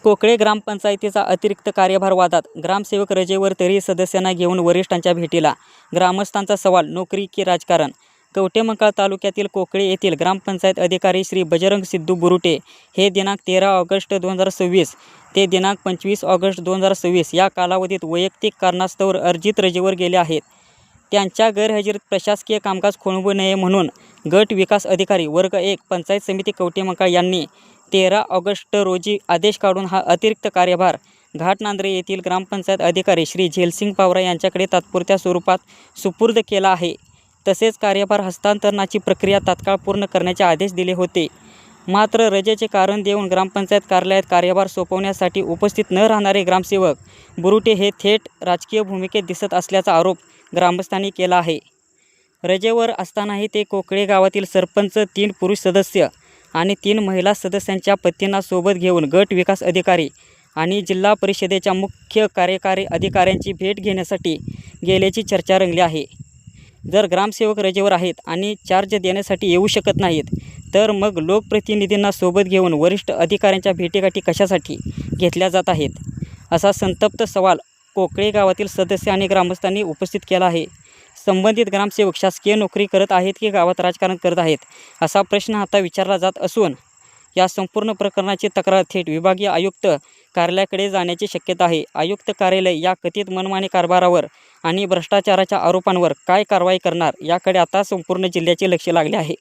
कोकळे ग्रामपंचायतीचा अतिरिक्त कार्यभार वादात, ग्रामसेवक रजेवर तरी सदस्यांना घेऊन वरिष्ठांच्या भेटीला, ग्रामस्थांचा सवाल नोकरी की राजकारण? कवठेमंकाळ तालुक्यातील कोकळे येथील ग्रामपंचायत अधिकारी श्री बजरंग सिद्धू बुरुटे हे दिनांक 13 ऑगस्ट 2026 ते दिनांक 25 ऑगस्ट 2026 या कालावधीत वैयक्तिक कारणास्तव अर्जित रजेवर गेले आहेत. त्यांच्या गैरहजेरीत प्रशासकीय कामकाज खोळंबू नये म्हणून गट विकास अधिकारी वर्ग 1 पंचायत समिती कवठेमंकाळ यांनी 13 ऑगस्ट रोजी आदेश काढून हा अतिरिक्त कार्यभार घाटनांद्रे येथील ग्रामपंचायत अधिकारी श्री झैलसिंग पावरा यांच्याकडे तात्पुरत्या स्वरूपात सुपूर्द केला आहे. तसेच कार्यभार हस्तांतरणाची प्रक्रिया तात्काळ पूर्ण करण्याचे आदेश दिले होते. मात्र रजेचे कारण देऊन ग्रामपंचायत कार्यालयात कार्यभार सोपवण्यासाठी उपस्थित न राहणारे ग्रामसेवक बुरुटे हे थेट राजकीय भूमिकेत दिसत असल्याचा आरोप ग्रामस्थांनी केला आहे. रजेवर असतानाही ते कोकळे गावातील सरपंच, 3 पुरुष सदस्य आणि 3 महिला सदस्यांच्या पत्नींना सोबत घेऊन गट विकास अधिकारी आणि जिल्हा परिषदेच्या मुख्य कार्यकारी अधिकाऱ्यांची भेट घेण्यासाठी गेल्याची चर्चा रंगली आहे. जर ग्रामसेवक रजेवर आहेत आणि चार्ज देण्यासाठी येऊ शकत नाहीत, तर मग लोकप्रतिनिधींना सोबत घेऊन वरिष्ठ अधिकाऱ्यांच्या भेटीगाठी कशासाठी घेतल्या जात आहेत, असा संतप्त सवाल कोकळे गावातील सदस्य आणि ग्रामस्थांनी उपस्थित केला आहे. संबंधित ग्रामसेवक शासकीय नोकरी करत आहेत की गावात राजकारण करत आहेत, असा प्रश्न आता विचारला जात असून या संपूर्ण प्रकरणाची तक्रार थेट विभागीय आयुक्त कार्यालयाकडे जाण्याची शक्यता आहे. आयुक्त कार्यालय या कथित मनमानी कारभारावर आणि भ्रष्टाचाराच्या आरोपांवर काय कारवाई करणार, याकडे आता संपूर्ण जिल्ह्याचे लक्ष लागले आहे.